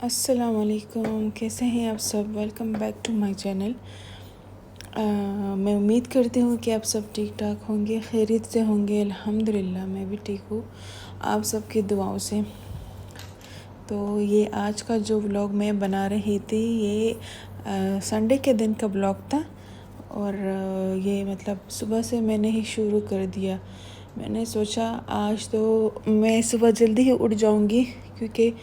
अस्सलाम वालेकुम, कैसे हैं आप सब। Welcome back to my channel. मैं उम्मीद करती हूँ कि आप सब ठीक ठाक होंगे, खैरियत से होंगे। अल्हम्दुलिल्लाह मैं भी ठीक हूँ आप सबकी दुआओं से। तो ये आज का जो व्लॉग मैं बना रही थी ये संडे के दिन का व्लॉग था और ये मतलब सुबह से मैंने ही शुरू कर दिया। मैंने सोचा आज तो मैं सुबह जल्दी ही उठ जाऊंगी क्योंकि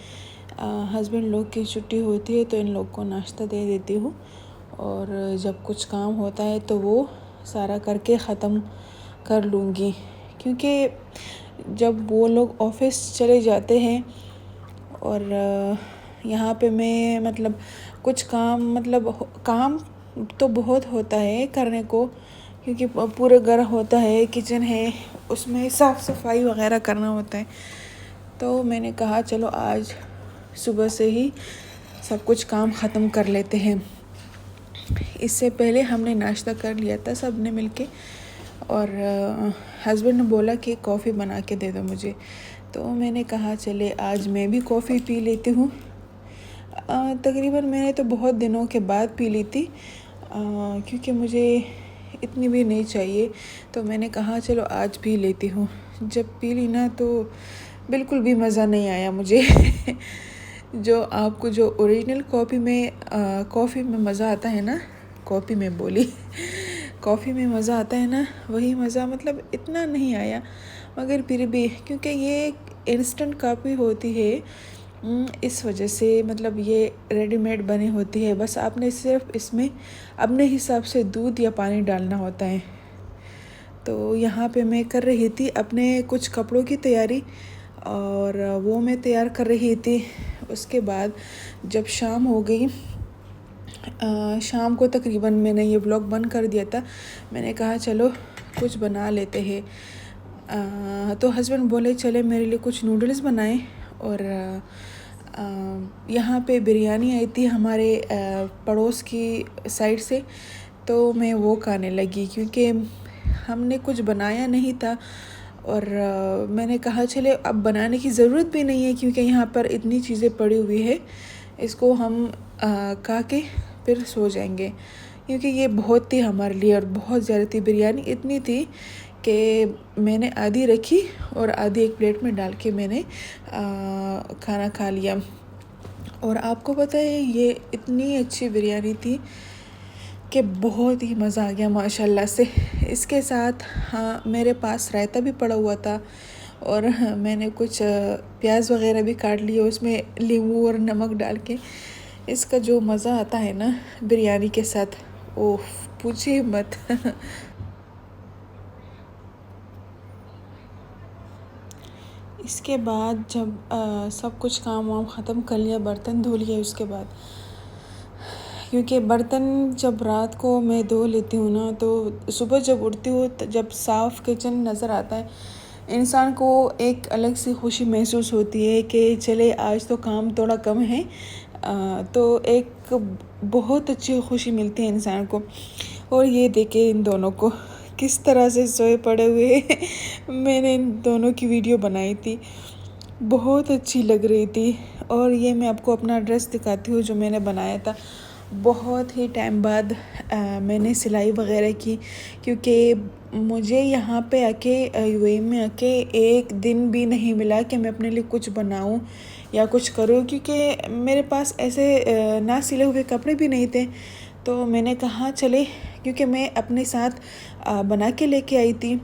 हस्बैंड लोग की छुट्टी होती है तो इन लोग को नाश्ता दे देती हूँ और जब कुछ काम होता है तो वो सारा करके ख़त्म कर लूँगी क्योंकि जब वो लोग ऑफिस चले जाते हैं और यहाँ पे मैं मतलब कुछ काम काम तो बहुत होता है करने को क्योंकि पूरा घर होता है, किचन है, उसमें साफ़ सफाई वगैरह करना होता है। तो मैंने कहा चलो आज सुबह से ही सब कुछ काम ख़त्म कर लेते हैं। इससे पहले हमने नाश्ता कर लिया था सब ने मिलके और हस्बैंड ने बोला कि कॉफ़ी बना के दे दो मुझे। तो मैंने कहा चले आज मैं भी कॉफ़ी पी लेती हूँ। तकरीबन मैंने तो बहुत दिनों के बाद पी ली थी क्योंकि मुझे इतनी भी नहीं चाहिए, तो मैंने कहा चलो आज पी लेती हूँ। जब पी ली ना तो बिल्कुल भी मज़ा नहीं आया मुझे जो आपको जो ओरिजिनल कॉफ़ी में मज़ा आता है ना, कॉफ़ी में बोली कॉफ़ी में मज़ा आता है ना, वही मज़ा मतलब इतना नहीं आया। मगर फिर भी क्योंकि ये इंस्टेंट कॉफ़ी होती है इस वजह से मतलब ये रेडीमेड बनी होती है, बस आपने सिर्फ इसमें अपने हिसाब से दूध या पानी डालना होता है। तो यहाँ पे मैं कर रही थी अपने कुछ कपड़ों की तैयारी और वो मैं तैयार कर रही थी। उसके बाद जब शाम हो गई, शाम को तकरीबन मैंने ये व्लॉग बंद कर दिया था। मैंने कहा चलो कुछ बना लेते हैं। तो हस्बैंड बोले चले मेरे लिए कुछ नूडल्स बनाएं और यहाँ पे बिरयानी आई थी हमारे पड़ोस की साइड से, तो मैं वो खाने लगी क्योंकि हमने कुछ बनाया नहीं था और मैंने कहा चले अब बनाने की ज़रूरत भी नहीं है क्योंकि यहाँ पर इतनी चीज़ें पड़ी हुई है, इसको हम खा के फिर सो जाएंगे क्योंकि ये बहुत थी हमारे लिए और बहुत ज़्यादा थी। बिरयानी इतनी थी कि मैंने आधी रखी और आधी एक प्लेट में डाल के मैंने खाना खा लिया। और आपको पता है ये इतनी अच्छी बिरयानी थी कि बहुत ही मज़ा आ गया माशाल्लाह से। इसके साथ हाँ मेरे पास रायता भी पड़ा हुआ था और मैंने कुछ प्याज वगैरह भी काट लिए उसमें नींबू और नमक डाल के। इसका जो मज़ा आता है ना बिरयानी के साथ, ओह पूछिए मत इसके बाद जब सब कुछ काम वाम ख़त्म कर लिया, बर्तन धो लिए उसके बाद, क्योंकि बर्तन जब रात को मैं धो लेती हूँ ना तो सुबह जब उठती हूँ जब साफ़ किचन नज़र आता है इंसान को एक अलग सी खुशी महसूस होती है कि चले आज तो काम थोड़ा कम है। तो एक बहुत अच्छी खुशी मिलती है इंसान को। और ये देखे इन दोनों को किस तरह से सोए पड़े हुए मैंने इन दोनों की वीडियो बनाई थी, बहुत अच्छी लग रही थी। और ये मैं आपको अपना ड्रेस दिखाती हूँ जो मैंने बनाया था। बहुत ही टाइम बाद मैंने सिलाई वगैरह की क्योंकि मुझे यहाँ पे आके यूएई में आके एक दिन भी नहीं मिला कि मैं अपने लिए कुछ बनाऊँ या कुछ करूँ क्योंकि मेरे पास ऐसे ना सिले हुए कपड़े भी नहीं थे। तो मैंने कहा चले, क्योंकि मैं अपने साथ बना के लेके आई थी,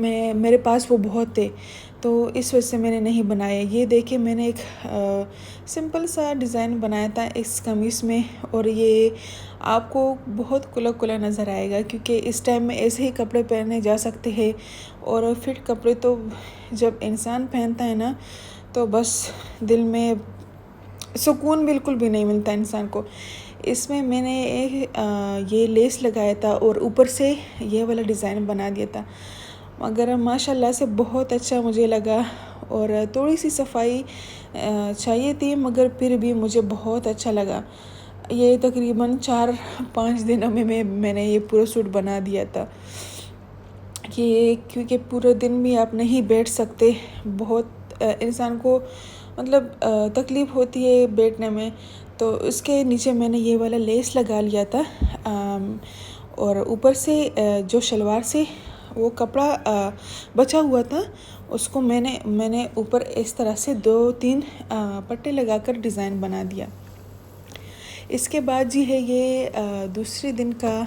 मेरे पास वो बहुत थे तो इस वजह से मैंने नहीं बनाया। ये देखिए मैंने एक सिंपल सा डिज़ाइन बनाया था इस कमीज़ में और ये आपको बहुत खुला खुला नज़र आएगा क्योंकि इस टाइम में ऐसे ही कपड़े पहने जा सकते हैं। और फिट कपड़े तो जब इंसान पहनता है ना तो बस दिल में सुकून बिल्कुल भी नहीं मिलता इंसान को। इसमें मैंने ये लेस लगाया था और ऊपर से ये वाला डिज़ाइन बना दिया था, मगर माशाल्लाह से बहुत अच्छा मुझे लगा। और थोड़ी सी सफाई चाहिए थी मगर फिर भी मुझे बहुत अच्छा लगा। ये तकरीबन 4-5 दिनों में मैंने ये पूरा सूट बना दिया था कि क्योंकि पूरे दिन भी आप नहीं बैठ सकते, बहुत इंसान को मतलब तकलीफ़ होती है बैठने में, तो उसके नीचे मैंने ये वाला लेस लगा लिया था। और ऊपर से जो शलवार से वो कपड़ा बचा हुआ था, उसको मैंने ऊपर इस तरह से 2-3 पट्टे लगाकर डिज़ाइन बना दिया। इसके बाद जी है ये दूसरे दिन का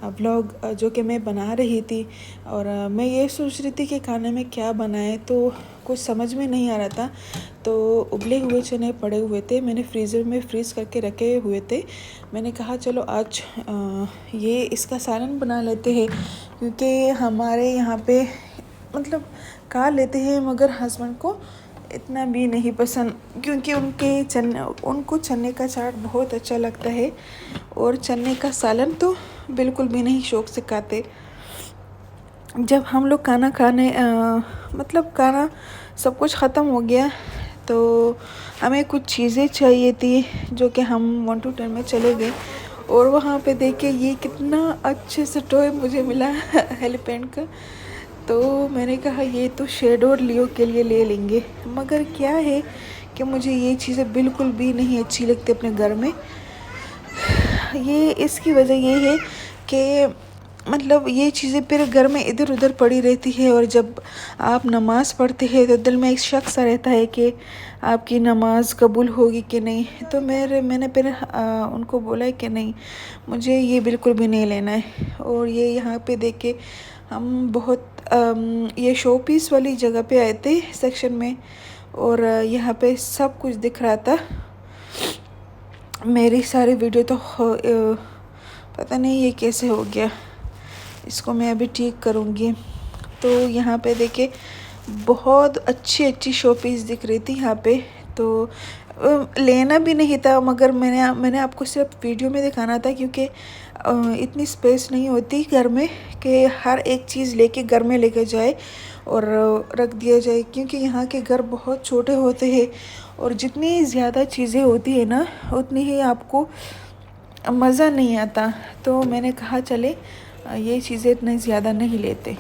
व्लॉग जो कि मैं बना रही थी। और मैं ये सोच रही थी कि खाने में क्या बनाएं, तो कुछ समझ में नहीं आ रहा था। तो उबले हुए चने पड़े हुए थे, मैंने फ्रीज़र में फ्रीज़ करके रखे हुए थे। मैंने कहा चलो आज ये इसका सालन बना लेते हैं, क्योंकि हमारे यहाँ पे मतलब खा लेते हैं, मगर हस्बैंड को इतना भी नहीं पसंद, क्योंकि उनको चने का चाट बहुत अच्छा लगता है और चने का सालन तो बिल्कुल भी नहीं शौक़ से खाते। जब हम लोग खाना खाने मतलब खाना सब कुछ ख़त्म हो गया, तो हमें कुछ चीज़ें चाहिए थी, जो कि हम 1 to 10 में चले गए। और वहाँ पे देखे ये कितना अच्छे से टॉय मुझे मिला एलिफेंट का। तो मैंने कहा ये तो शेडो और लियो के लिए ले लेंगे, मगर क्या है कि मुझे ये चीज़ें बिल्कुल भी नहीं अच्छी लगती अपने घर में। ये इसकी वजह ये है कि मतलब ये चीज़ें फिर घर में इधर उधर पड़ी रहती है, और जब आप नमाज़ पढ़ते हैं तो दिल में एक शक सा रहता है कि आपकी नमाज़ कबूल होगी कि नहीं। तो मैंने फिर उनको बोला है कि नहीं, मुझे ये बिल्कुल भी नहीं लेना है। और ये यहाँ पे देख के हम बहुत ये शो पीस वाली जगह पे आए थे सेक्शन में, और यहाँ पे सब कुछ दिख रहा था। मेरी सारी वीडियो तो पता नहीं ये कैसे हो गया, इसको मैं अभी ठीक करूँगी। तो यहाँ पे देखिए बहुत अच्छी शो पीस दिख रही थी यहाँ पे। तो लेना भी नहीं था, मगर मैंने आपको सिर्फ वीडियो में दिखाना था, क्योंकि इतनी स्पेस नहीं होती घर में कि हर एक चीज़ लेके घर में लेके जाए और रख दिया जाए, क्योंकि यहाँ के घर बहुत छोटे होते हैं, और जितनी ज़्यादा चीज़ें होती है ना, उतनी ही आपको मज़ा नहीं आता। तो मैंने कहा चले ये चीज़ें इतनी ज़्यादा नहीं लेते।